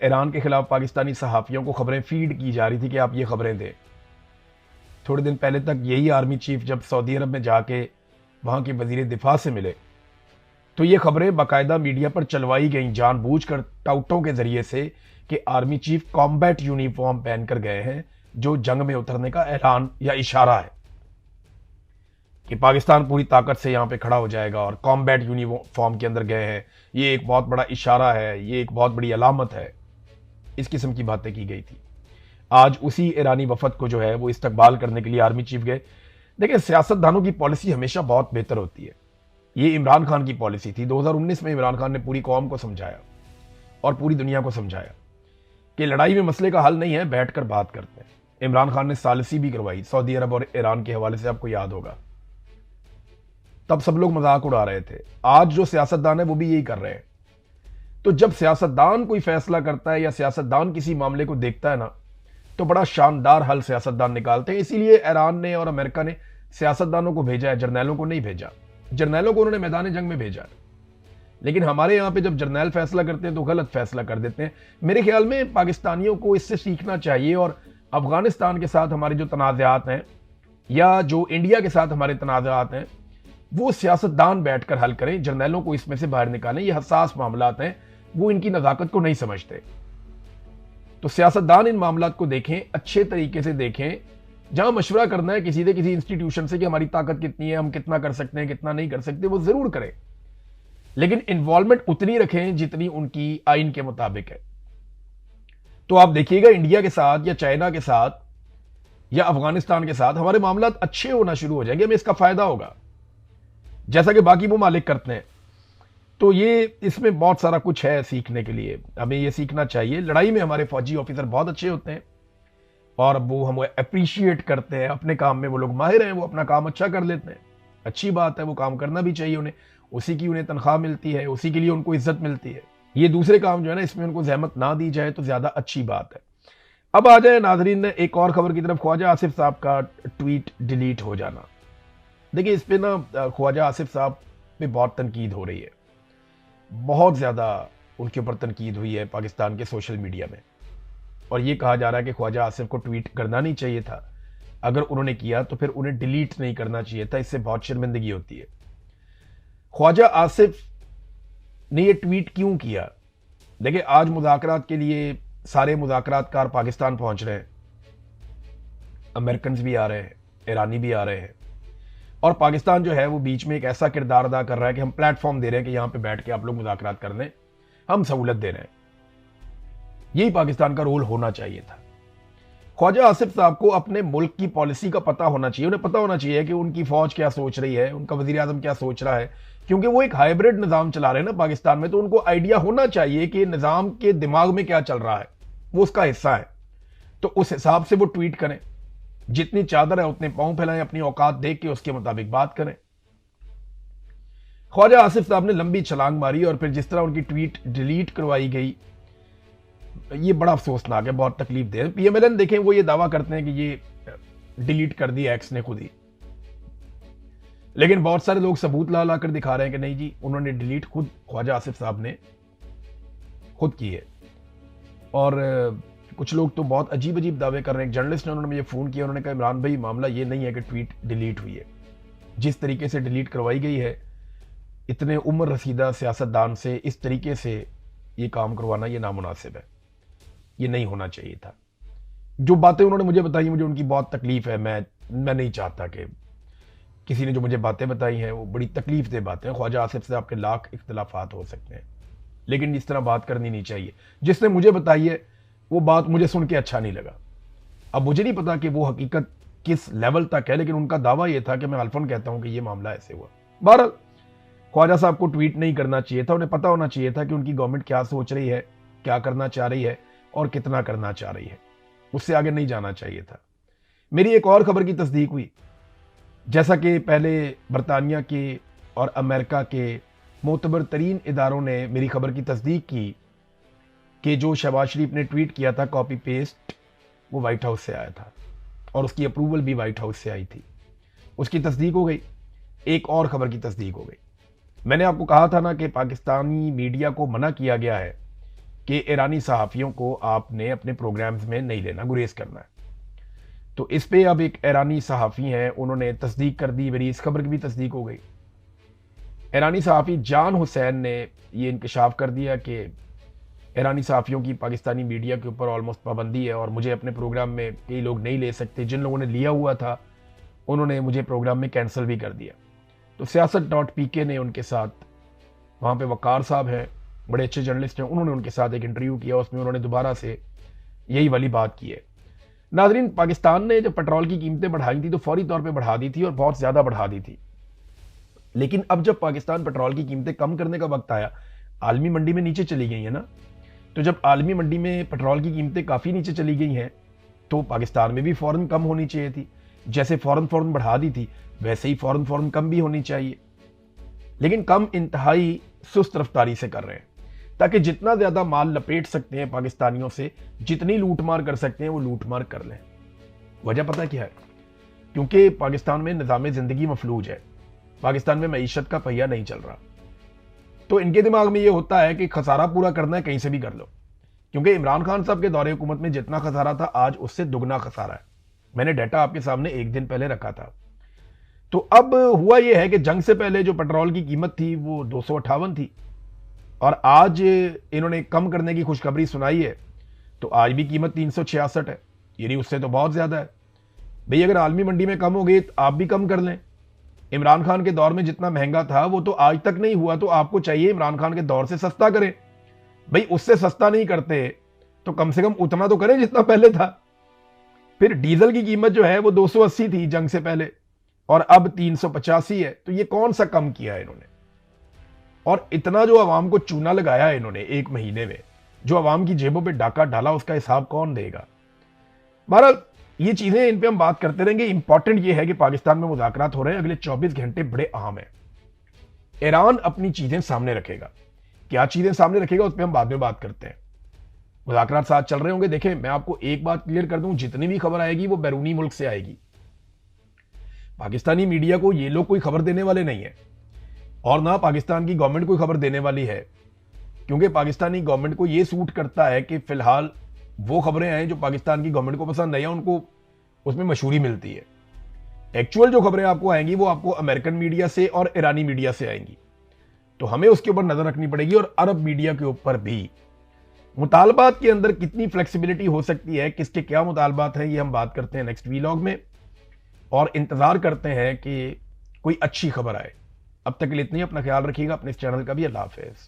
Iran के खिलाफ पाकिस्तानी सहाफ़ियों को खबरें फीड की जा रही थी कि आप ये खबरें दें। थोड़े दिन पहले तक यही आर्मी चीफ जब सऊदी अरब में जाके वहाँ के वज़ीर दिफा से मिले, तो ये खबरें बाकायदा मीडिया पर चलवाई गई जानबूझकर टाउटों के ज़रिए से कि आर्मी चीफ कॉम्बैट यूनिफॉर्म पहनकर गए हैं, जो जंग में उतरने का ऐलान या इशारा है कि पाकिस्तान पूरी ताकत से यहाँ पे खड़ा हो जाएगा और कॉम्बैट यूनिफॉर्म के अंदर गए हैं। ये एक बहुत बड़ा इशारा है, ये एक बहुत बड़ी अलामत है। इस किस्म की बातें की गई थी। आज उसी ईरानी वफद को जो है वो इस्तकबाल करने के लिए आर्मी चीफ गए। देखिए, सियासतदानों की पॉलिसी हमेशा बहुत बेहतर होती है। ये इमरान खान की पॉलिसी थी। 2019 में इमरान खान ने पूरी कौम को समझाया और पूरी दुनिया को समझाया कि लड़ाई में मसले का हल नहीं है, बैठकर बात करते हैं। इमरान खान ने सालिसी भी करवाई सऊदी अरब और ईरान के हवाले से, आपको याद होगा। तब सब लोग मजाक उड़ा रहे थे। आज जो सियासतदान है वो भी यही कर रहे हैं। तो जब सियासतदान कोई फैसला करता है या सियासतदान किसी मामले को देखता है ना, तो बड़ा शानदार हल सियासतदान निकालते हैं। इसीलिए ईरान ने और अमेरिका ने सियासतदानों को भेजा है, जर्नैलों को नहीं भेजा। जर्नैलों को उन्होंने मैदान जंग में भेजा है, लेकिन हमारे यहां पे जब जर्नैल फैसला करते हैं तो गलत फैसला कर देते हैं। मेरे ख्याल में पाकिस्तानियों को इससे सीखना चाहिए और अफगानिस्तान के साथ हमारे जो तनाज़ात हैं या जो इंडिया के साथ हमारे तनाज़ात हैं, वो सियासतदान बैठकर हल करें, जर्नैलों को इसमें से बाहर निकालें। ये हसास मामलात हैं, वो इनकी नज़ाकत को नहीं समझते। तो सियासतदान इन मामलात को देखें, अच्छे तरीके से देखें। जहां मशवरा करना है किसी इंस्टीट्यूशन से कि हमारी ताकत कितनी है, हम कितना कर सकते हैं, कितना नहीं कर सकते, वो जरूर करें, लेकिन इन्वॉल्वमेंट उतनी रखें जितनी उनकी आइन के मुताबिक है। तो आप देखिएगा, इंडिया के साथ या चाइना के साथ या अफगानिस्तान के साथ हमारे मामलात अच्छे होना शुरू हो जाएंगे, हमें इसका फायदा होगा, जैसा कि बाकी ममालिक करते हैं। तो ये इसमें बहुत सारा कुछ है सीखने के लिए, हमें ये सीखना चाहिए। लड़ाई में हमारे फौजी ऑफिसर बहुत अच्छे होते हैं और वो हम अप्रिशिएट करते हैं। अपने काम में वो लोग माहिर हैं, वो अपना काम अच्छा कर लेते हैं। अच्छी बात है, वो काम करना भी चाहिए उन्हें, उसी की उन्हें तनख्वाह मिलती है, उसी के लिए उनको इज्जत मिलती है। ये दूसरे काम जो है ना, इसमें उनको जहमत ना दी जाए तो ज्यादा अच्छी बात है। अब आ जाए नाजरीन ने एक और खबर की तरफ, ख्वाजा आसिफ साहब का ट्वीट डिलीट हो जाना। देखिए, इस पे ना ख्वाजा आसिफ साहब पे बहुत तनकीद हो रही है, बहुत ज़्यादा उनके ऊपर तनकीद हुई है पाकिस्तान के सोशल मीडिया में, और ये कहा जा रहा है कि ख्वाजा आसिफ को ट्वीट करना नहीं चाहिए था। अगर उन्होंने किया तो फिर उन्हें डिलीट नहीं करना चाहिए था, इससे बहुत शर्मिंदगी होती है। ख्वाजा आसिफ ने ये ट्वीट क्यों किया? देखिए, आज मुज़ाकरात के लिए सारे मुज़ाकरातकार पाकिस्तान पहुंच रहे हैं। अमेरिकन भी आ रहे हैं, ईरानी भी आ रहे हैं, और पाकिस्तान जो है वो बीच में एक ऐसा किरदार अदा कर रहा है कि हम प्लेटफॉर्म दे रहे हैं कि यहां पे बैठ के आप लोग मुज़ाकरात कर लें, हम सहूलत दे रहे हैं। यही पाकिस्तान का रोल होना चाहिए था। ख्वाजा आसिफ साहब को अपने मुल्क की पॉलिसी का पता होना चाहिए। उन्हें पता होना चाहिए कि उनकी फौज क्या सोच रही है, उनका वजीर आजम क्या सोच रहा है, क्योंकि वो एक हाइब्रिड निज़ाम चला रहे हैं ना पाकिस्तान में। तो उनको आइडिया होना चाहिए कि निज़ाम के दिमाग में क्या चल रहा है, वो उसका हिस्सा है। तो उस हिसाब से वो ट्वीट करें, जितनी चादर है उतने पांव फैलाएं, अपनी औकात देख के उसके मुताबिक बात करें। ख्वाजा आसिफ साहब ने लंबी छलांग मारी और फिर जिस तरह उनकी ट्वीट डिलीट करवाई गई, ये बड़ा अफसोसनाक है, बहुत तकलीफ दे। पीएमएलएन देखें, वो ये दावा करते हैं कि ये डिलीट कर दिया एक्स ने खुद ही, लेकिन बहुत सारे लोग सबूत ला कर दिखा रहे हैं कि नहीं जी, उन्होंने डिलीट खुद ख्वाजा आसिफ साहब ने खुद की है। और कुछ लोग तो बहुत अजीब अजीब दावे कर रहे हैं। एक जर्नलिस्ट ने, उन्होंने मुझे फोन किया, उन्होंने कहा इमरान भाई, मामला ये नहीं है कि ट्वीट डिलीट हुई है, जिस तरीके से डिलीट करवाई गई है, इतने उम्र रसीदा सियासतदान से इस तरीके से ये काम करवाना ये नामुनासिब है, ये नहीं होना चाहिए था। जो बातें उन्होंने मुझे बताई, मुझे उनकी बहुत तकलीफ है। मैं नहीं चाहता कि किसी ने जो मुझे बातें बताई हैं वो बड़ी तकलीफ दे बातें। ख्वाजा आसिफ से आपके लाख इख्तलाफात हो सकते हैं, लेकिन इस तरह बात करनी नहीं चाहिए। जिसने मुझे बताई है वो बात मुझे सुन के अच्छा नहीं लगा। अब मुझे नहीं पता कि वो हकीकत किस लेवल तक है, लेकिन उनका दावा यह था कि मैं अल्फन कहता हूं कि ये मामला ऐसे हुआ। बहरहाल, ख्वाजा साहब को ट्वीट नहीं करना चाहिए था। उन्हें पता होना चाहिए था कि उनकी गवर्नमेंट क्या सोच रही है, क्या करना चाह रही है और कितना करना चाह रही है। उससे आगे नहीं जाना चाहिए था। मेरी एक और खबर की तस्दीक हुई। जैसा कि पहले बरतानिया के और अमेरिका के मोतबर तरीन इदारों ने मेरी खबर की तस्दीक की कि जो शहबाज शरीफ ने ट्वीट किया था कॉपी पेस्ट, वो व्हाइट हाउस से आया था और उसकी अप्रूवल भी व्हाइट हाउस से आई थी। उसकी तस्दीक हो गई। एक और खबर की तस्दीक हो गई। मैंने आपको कहा था ना कि पाकिस्तानी मीडिया को मना किया गया है कि ईरानी सहाफ़ियों को आपने अपने प्रोग्राम्स में नहीं लेना, गुरेज करना है। तो इस पे अब एक ईरानी सहाफ़ी हैं, उन्होंने तस्दीक कर दी, मेरी इस खबर की भी तस्दीक हो गई। ईरानी सहाफ़ी जान हुसैन ने ये इंकशाफ कर दिया कि ईरानी सहाफ़ियों की पाकिस्तानी मीडिया के ऊपर ऑलमोस्ट पाबंदी है और मुझे अपने प्रोग्राम में कई लोग नहीं ले सकते। जिन लोगों ने लिया हुआ था उन्होंने मुझे प्रोग्राम में कैंसिल भी कर दिया। तो siyaasat.pk ने उनके साथ, वहाँ पे वक़ार साहब हैं, बड़े अच्छे जर्नलिस्ट हैं, उन्होंने उनके साथ एक इंटरव्यू किया, उसमें उन्होंने दोबारा से यही वाली बात की है। नाज़रीन, पाकिस्तान ने जब पेट्रोल की कीमतें बढ़ाई थी तो फौरी तौर पे बढ़ा दी थी और बहुत ज़्यादा बढ़ा दी थी। लेकिन अब जब पाकिस्तान पेट्रोल की कीमतें कम करने का वक्त आया, आलमी मंडी में नीचे चली गई है ना, तो जब आलमी मंडी में पेट्रोल की कीमतें काफ़ी नीचे चली गई हैं तो पाकिस्तान में भी फ़ौरन कम होनी चाहिए थी। जैसे फ़ौरन बढ़ा दी थी वैसे ही फ़ौरन कम भी होनी चाहिए। लेकिन कम इंतहाई सुस्त रफ्तारी से कर रहे हैं ताकि जितना ज़्यादा माल लपेट सकते हैं पाकिस्तानियों से, जितनी लूटमार कर सकते हैं वो लूटमार कर लें। वजह पता क्या है? क्योंकि पाकिस्तान में निज़ाम ज़िंदगी मफलूज है, पाकिस्तान में मईशत का पहिया नहीं चल रहा। तो इनके दिमाग में ये होता है कि खसारा पूरा करना है, कहीं से भी कर लो। क्योंकि इमरान खान साहब के दौरे हुकूमत में जितना खसारा था आज उससे दुगना खसारा है। मैंने डाटा आपके सामने एक दिन पहले रखा था। तो अब हुआ यह है कि जंग से पहले जो पेट्रोल की कीमत थी वो 258 थी और आज इन्होंने कम करने की खुशखबरी सुनाई है तो आज भी कीमत 366 है, यानी उससे तो बहुत ज़्यादा है। भाई अगर आलमी मंडी में कम हो गई तो आप भी कम कर लें। इमरान खान के दौर में जितना महंगा था वो तो आज तक नहीं हुआ, तो आपको चाहिए इमरान खान के दौर से सस्ता करें। भाई उससे सस्ता नहीं करते तो कम से कम उतना तो करें जितना पहले था। फिर डीजल की कीमत जो है वो 280 थी जंग से पहले और अब 385 है, तो ये कौन सा कम किया है इन्होंने? और इतना जो आवाम को चूना लगाया है इन्होंने एक महीने में, जो आवाम की जेबों पे डाका डाला, उसका हिसाब कौन देगा? बहरहाल ये चीजें, इन पे हम बात करते रहेंगे। इंपॉर्टेंट ये है कि पाकिस्तान में मुज़ाकरात हो रहे हैं, अगले 24 घंटे बड़े अहम है। ईरान अपनी चीजें सामने रखेगा, क्या चीजें सामने रखेगा उस पर हम बाद में बात करते हैं। मुज़ाकरात साथ चल रहे होंगे। देखें, मैं आपको एक बात क्लियर कर दूं, जितनी भी खबर आएगी वो बैरूनी मुल्क से आएगी। पाकिस्तानी मीडिया को ये लोग कोई खबर देने वाले नहीं है और ना पाकिस्तान की गवर्नमेंट कोई खबर देने वाली है, क्योंकि पाकिस्तानी गवर्नमेंट को ये सूट करता है कि फिलहाल वो खबरें आए जो पाकिस्तान की गवर्नमेंट को पसंद है या उनको उसमें मशहूरी मिलती है। एक्चुअल जो खबरें आपको आएंगी वो आपको अमेरिकन मीडिया से और ईरानी मीडिया से आएंगी, तो हमें उसके ऊपर नजर रखनी पड़ेगी। और अरब मीडिया के ऊपर भी मुतालबात के अंदर कितनी फ्लेक्सिबिलिटी हो सकती है, किसके क्या मुतालबात हैं, ये हम बात करते हैं नेक्स्ट वीलॉग में और इंतजार करते हैं कि कोई अच्छी खबर आए। अब तक के लिए इतनी, अपना ख्याल रखिएगा, अपने इस चैनल का भी। अल्लाह हाफिज़।